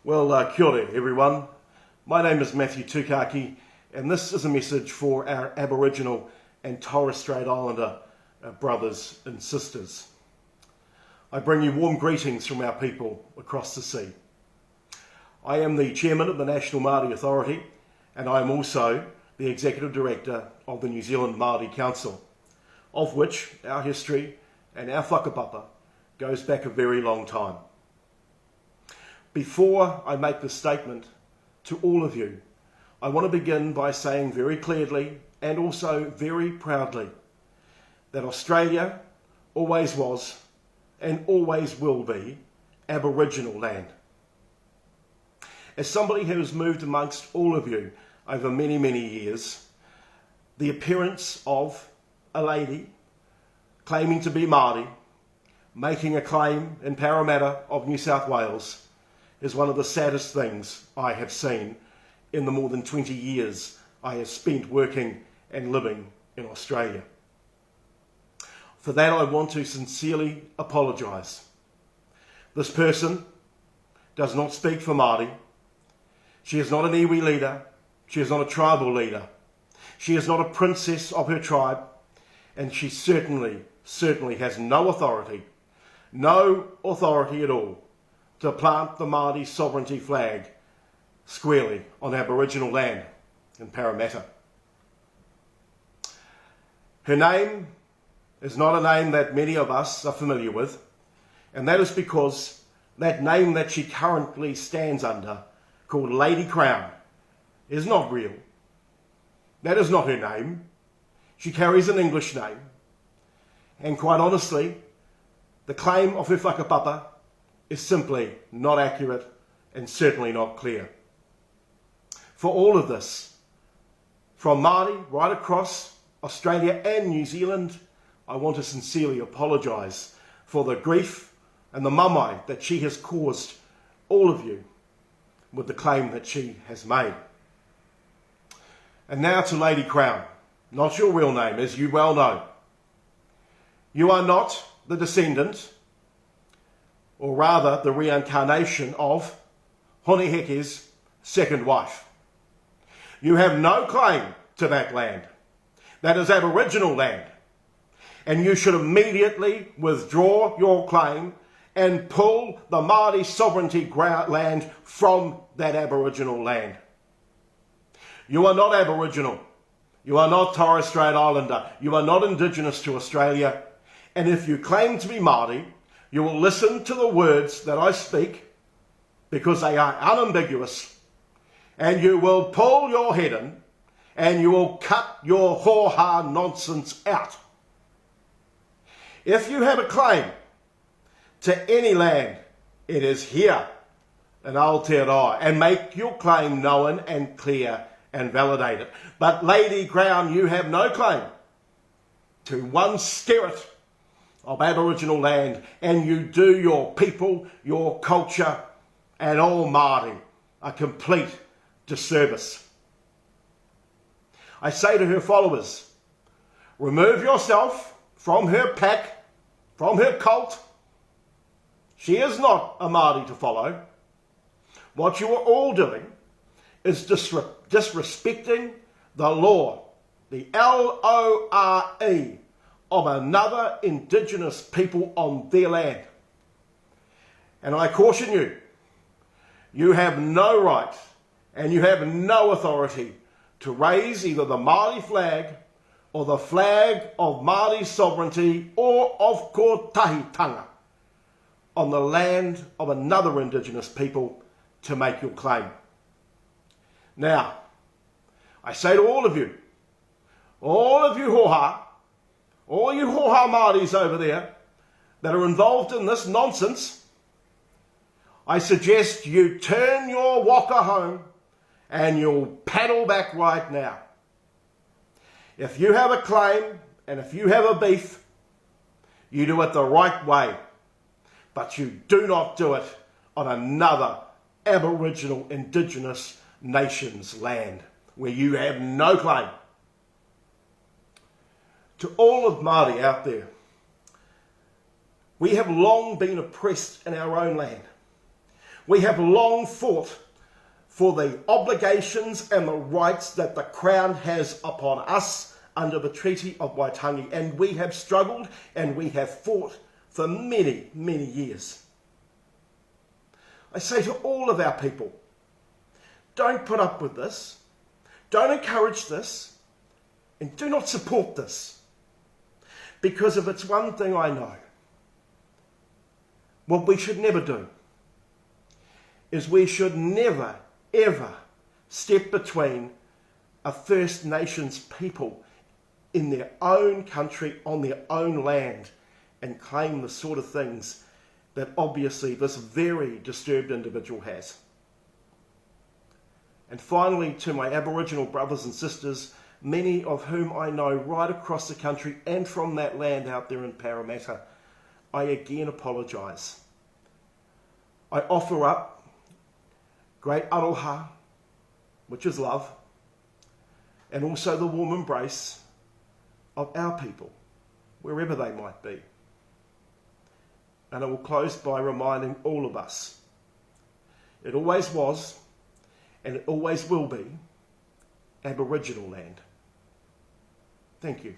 Well, kia ora everyone. My name is Matthew Tukaki, and this is a message for our Aboriginal and Torres Strait Islander brothers and sisters. I bring you warm greetings from our people across the sea. I am the Chairman of the National Māori Authority, and I am also the Executive Director of the New Zealand Māori Council, of which our history and our whakapapa goes back a very long time. Before I make this statement to all of you, I want to begin by saying very clearly and also very proudly that Australia always was and always will be Aboriginal land. As somebody who has moved amongst all of you over many, many years, the appearance of a lady claiming to be Māori, making a claim in Parramatta of New South Wales, is one of the saddest things I have seen in the more than 20 years I have spent working and living in Australia. For that I want to sincerely apologise. This person does not speak for Māori. She is not an iwi leader. She is not a tribal leader. She is not a princess of her tribe, and she certainly has no authority at all, to plant the Māori sovereignty flag squarely on Aboriginal land in Parramatta. Her name is not a name that many of us are familiar with, and that is because that name that she currently stands under, called Lady Crown, is not real. That is not her name. She carries an English name, and quite honestly, the claim of her whakapapa is simply not accurate and certainly not clear. For all of this, from Māori right across Australia and New Zealand, I want to sincerely apologise for the grief and the mamai that she has caused all of you with the claim that she has made. And now to Lady Crown, not your real name, as you well know. You are not the descendant, or rather the reincarnation of Hone Heke's second wife. You have no claim to that land. That is Aboriginal land. And you should immediately withdraw your claim and pull the Māori sovereignty land from that Aboriginal land. You are not Aboriginal. You are not Torres Strait Islander. You are not Indigenous to Australia. And if you claim to be Māori, you will listen to the words that I speak because they are unambiguous, and you will pull your head in and you will cut your ho-ha nonsense out. If you have a claim to any land, it is here in Aotearoa, and make your claim known and clear and validate it. But Lady Crown, you have no claim to one spirit of Aboriginal land, and you do your people, your culture, and all Māori a complete disservice. I say to her followers, remove yourself from her pack, from her cult. She is not a Māori to follow. What you are all doing is disrespecting the law, the L-O-R-E, of another Indigenous people on their land. And I caution you, you have no right and you have no authority to raise either the Māori flag or the flag of Māori sovereignty or of kotahitanga on the land of another Indigenous people to make your claim. Now, I say to all of you ho-ha, all you ho-ha Māoris over there that are involved in this nonsense, I suggest you turn your waka home and you'll paddle back right now. If you have a claim and if you have a beef, you do it the right way, but you do not do it on another Aboriginal Indigenous nation's land where you have no claim. To all of Māori out there, we have long been oppressed in our own land. We have long fought for the obligations and the rights that the Crown has upon us under the Treaty of Waitangi, and we have struggled and we have fought for many, many years. I say to all of our people, don't put up with this, don't encourage this, and do not support this. Because if it's one thing I know, what we should never do is we should never, ever step between a First Nations people in their own country, on their own land, and claim the sort of things that obviously this very disturbed individual has. And finally, to my Aboriginal brothers and sisters, many of whom I know right across the country and from that land out there in Parramatta, I again apologise. I offer up great aroha, which is love, and also the warm embrace of our people, wherever they might be. And I will close by reminding all of us, it always was, and it always will be, Aboriginal land. Thank you.